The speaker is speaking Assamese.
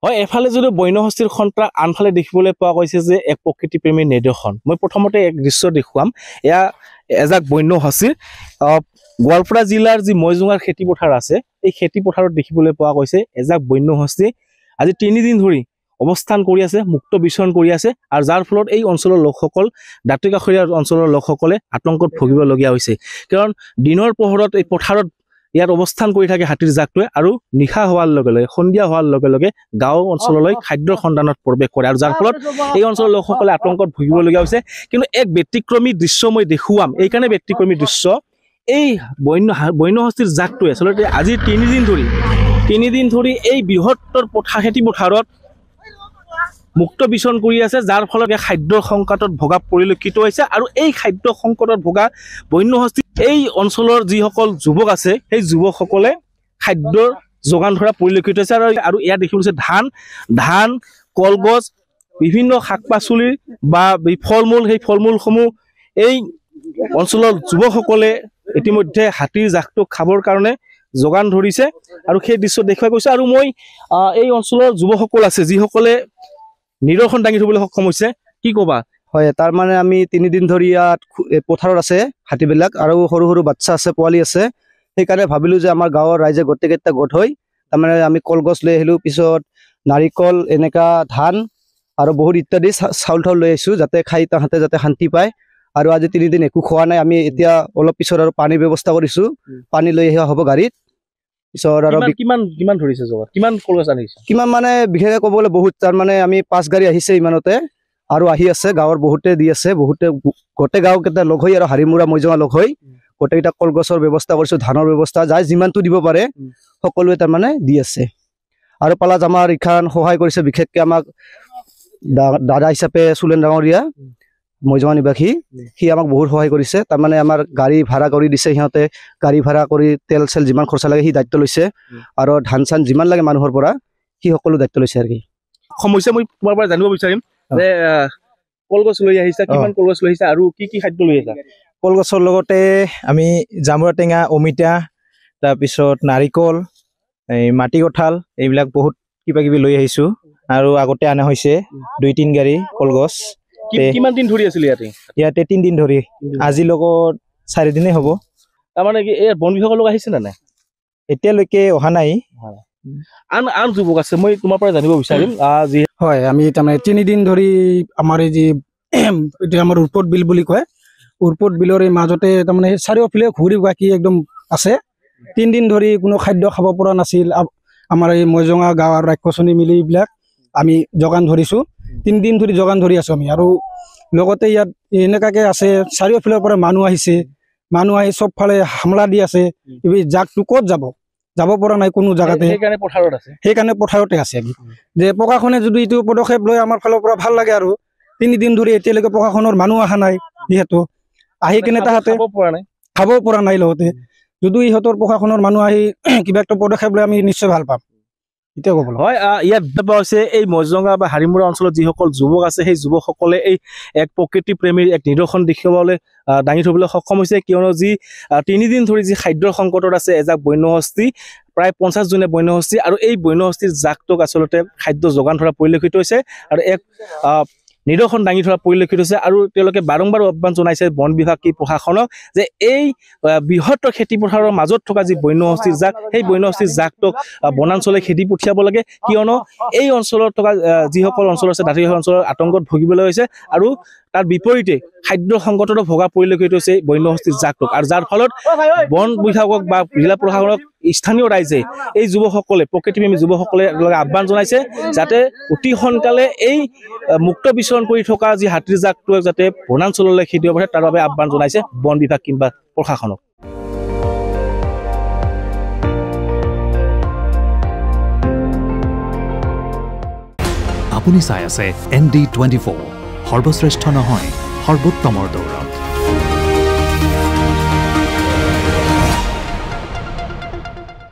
হয় এফালে যদি বন্যহস্তীৰ সন্ত্ৰাস আনফালে দেখিবলৈ পোৱা গৈছে যে এক প্ৰকৃতিপ্ৰেমী নিদৰ্শন মই প্ৰথমতে এক দৃশ্য দেখুৱাম এয়া এজাক বন্যহস্তীৰ গোৱালপাৰা জিলাৰ যি ময়জুঙাৰ খেতি পথাৰ আছে এই খেতি পথাৰত দেখিবলৈ পোৱা গৈছে এজাক বন্যহস্তী আজি 3 দিন ধৰি অৱস্থান কৰি আছে মুক্ত বিচৰণ কৰি আছে আৰু যাৰ ফলত এই অঞ্চলৰ লোকসকল দাঁতিকাষৰীয়া অঞ্চলৰ লোকসকলে আতংকত ভুগিবলগীয়া হৈছে কাৰণ দিনৰ পোহৰত এই পথাৰত ইয়াত অৱস্থান কৰি থাকে হাতীৰ জাকটোৱে আৰু নিশা হোৱাৰ লগে লগে সন্ধিয়া হোৱাৰ লগে লগে গাঁও অঞ্চললৈ খাদ্যৰ সন্ধানত প্ৰৱেশ কৰে আৰু যাৰ ফলত এই অঞ্চলৰ লোকসকলে আতংকত ভুগিবলগীয়া হৈছে কিন্তু এক ব্যতিক্ৰমী দৃশ্য মই দেখুৱাম এইকাৰণে ব্যতিক্ৰমী দৃশ্য এই বন্যহস্তীৰ জাকটোৱে আচলতে আজি 3 দিন ধৰি এই বৃহত্তৰ খেতি পথাৰত মুক্ত বিচৰণ কৰি আছে যাৰ ফলত খাদ্যৰ সংকটত ভোগা পৰিলক্ষিত হৈছে আৰু এই খাদ্য সংকটত ভোগা বন্যহস্তী এই অঞ্চলৰ যিসকল যুৱক আছে সেই যুৱকসকলে খাদ্যৰ যোগান ধৰা পৰিলক্ষিত হৈছে আৰু ইয়াত দেখিবলৈ ধান কলগছ বিভিন্ন শাক পাচলিৰ বা ফল মূল সেই ফল মূলসমূহ এই অঞ্চলৰ যুৱকসকলে ইতিমধ্যে হাতীৰ জাকটো খাবৰ কাৰণে যোগান ধৰিছে আৰু সেই দৃশ্য দেখুৱাই গৈছে আৰু মই এই অঞ্চলৰ যুৱকসকল আছে যিসকলে নিদৰ্শন দাঙি ধৰিবলৈ সক্ষম হৈছে কি কবা হয় তাৰ মানে আমি 3 দিন ধৰি ইয়াত পথাৰত আছে হাতীবিলাক আৰু সৰু সৰু বাচ্চা আছে পোৱালি আছে সেইকাৰণে ভাবিলো যে আমাৰ গাঁৱৰ ৰাইজে গোটেইকেইটা গোট হৈ তাৰমানে আমি কলগছ লৈ আহিলো পিছত নাৰিকল এনেকা ধান আৰু বহুত ইত্যাদি চাউল লৈ আহিছো যাতে খাই তাহাঁতে যাতে শান্তি পায় আৰু আজি 3 দিন একো খোৱা নাই আমি এতিয়া অলপ পিছত আৰু পানীৰ ব্যৱস্থা কৰিছো পানী লৈ আহিবা হ'ব গাড়ীত পিছত আৰু কিমান ধৰিছে জগত কিমান কলগছ আনিছে কিমান মানে বিশেষকৈ ক'বলৈ বহুত তাৰ মানে আমি 5 গাড়ী আহিছে ইমানতে আৰু আহি আছে গাঁৱৰ বহুতে দি আছে বহুতে গোটেই গাঁওকেইটা লগ হৈ আৰু হাৰিমুৰা ময়জুঙা লগ হৈ গোটেইকেইটা কলগছৰ ব্যৱস্থা কৰিছো ধানৰ ব্যৱস্থা যাই যিমানটো দিব পাৰে সকলোৱে তাৰ মানে দি আছে আৰু পালাজ আমাৰ ইখান সহায় কৰিছে বিশেষকৈ আমাক দাদা হিচাপে চুলেন ডাঙৰীয়া ময়জুঙা নিবাসী সি আমাক বহুত সহায় কৰিছে তাৰ মানে আমাৰ গাড়ী ভাড়া কৰি দিছে সিহঁতে গাড়ী ভাড়া কৰি তেল চেল যিমান খৰচা লাগে সি দায়িত্ব লৈছে আৰু ধান চান যিমান লাগে মানুহৰ পৰা সি সকলো দায়িত্ব লৈছে আৰু কি সমস্যা মই তোমাৰ পৰা জানিব বিচাৰিম যে কলগছ লৈ আহিছা কিমান কলগছ লৈ আহিছা আৰু কি খাদ্য লৈ আহিছা কলগছৰ লগতে আমি জামুৰা টেঙা অমিতা তাৰপিছত নাৰিকল এই মাটি কঁঠাল এইবিলাক বহুত কিবা কিবি লৈ আহিছো আৰু আগতে আনা হৈছে 2-3 গাড়ী কলগছ কিমান দিন ধৰি আছিল ইয়াতে 3 দিন ধৰি আজি লগত 4 দিনে হ'ব তাৰমানে কি এই বন বিভাগৰ লোক আহিছে না এতিয়ালৈকে অহা নাই আন যুৱক আছে মই তোমাৰ পৰা জানিব বিচাৰিম হয় আমি তাৰমানে 3 দিন ধৰি আমাৰ এই যি আমাৰ উৎপত বিল বুলি কয় উৎপত বিলৰ এই মাজতে তাৰমানে চাৰিওফালে ঘূৰি বাকি একদম আছে 3 দিন ধৰি কোনো খাদ্য খাব পৰা নাছিল আমাৰ এই ময়জুঙা গাঁৱৰ ৰাক্ষসনী মিলি এইবিলাক আমি যোগান ধৰিছো 3 দিন ধৰি যোগান ধৰি আছো আমি আৰু লগতে ইয়াত এনেকাকে আছে চাৰিওফালৰ পৰা মানুহ আহিছে মানুহ আহি সব ফালে হামলা দি আছে এই জাকটো ক'ত যাব পৰা নাই কোনো জায়গাতে সেইকাৰণে পথাৰতে আছে আমি যে প্ৰশাসনে যদি এইটো পদক্ষেপ লৈ আমাৰ ফালৰ পৰা ভাল লাগে আৰু 3 দিন ধৰি এতিয়ালৈকে প্ৰশাসনৰ মানুহ অহা নাই যিহেতু আহি কিনে তাহাঁতে খাব পৰা নাই লগতে যদি ইহঁতৰ প্ৰশাসনৰ মানুহ আহি কিবা একটা পদক্ষেপ লৈ আমি নিশ্চয় ভাল পাম এতিয়া ক'বলৈ হয় ইয়াত হৈছে এই ময়জুঙা বা হাৰিমুৰা অঞ্চলত যিসকল যুৱক আছে সেই যুৱকসকলে এই এক প্ৰকৃতি প্ৰেমীৰ এক নিদৰ্শন দেখিবলৈ দাঙি ধৰিবলৈ সক্ষম হৈছে কিয়নো যি 3 দিন ধৰি যি খাদ্যৰ সংকটত আছে এজাক বন্যহস্তী প্ৰায় 50 জনে বন্যহস্তী আৰু এই বন্যহস্তীৰ জাকটোক আচলতে খাদ্য যোগান ধৰা পৰিলক্ষিত হৈছে আৰু এক নিদৰ্শন দাঙি ধৰা পৰিলক্ষিত হৈছে আৰু তেওঁলোকে বাৰম্বাৰ আহ্বান জনাইছে বন বিভাগ কি প্ৰশাসনক যে এই বৃহত্তৰ খেতি পথাৰৰ মাজত থকা যি বন্যহস্তীৰ জাক সেই বন্যহস্তীৰ জাকটোক বনাঞ্চলে খেদি পঠিয়াব লাগে কিয়নো এই অঞ্চলত থকা যিসকল অঞ্চল আছে দাঁতিকাষৰীয়া অঞ্চলৰ আতংকত ভুগিবলৈ হৈছে আৰু তাৰ বিপৰীতে খাদ্য সংকটত ভোগা পৰিলক্ষিত হৈছে বন্যহস্তীৰ জাকটোক আৰু যাৰ ফলত বন বিভাগক বা জিলা প্ৰশাসনক স্থানীয় ৰাইজে এই যুৱকসকলে প্ৰকৃতিপ্ৰেমী যুৱকসকলে আহ্বান জনাইছে যাতে অতি সোনকালে এই মুক্ত বিচৰণ কৰি থকা যি হাতীৰ জাকটোৱে যাতে বনাঞ্চললৈ খেদি পঠায় তাৰ বাবে আহ্বান জনাইছে বন বিভাগ কিংবা প্ৰশাসনক আপুনি চাই আছে ND24 সৰ্বশ্ৰেষ্ঠ নহয় সৰ্বোত্তমৰ দৌৰ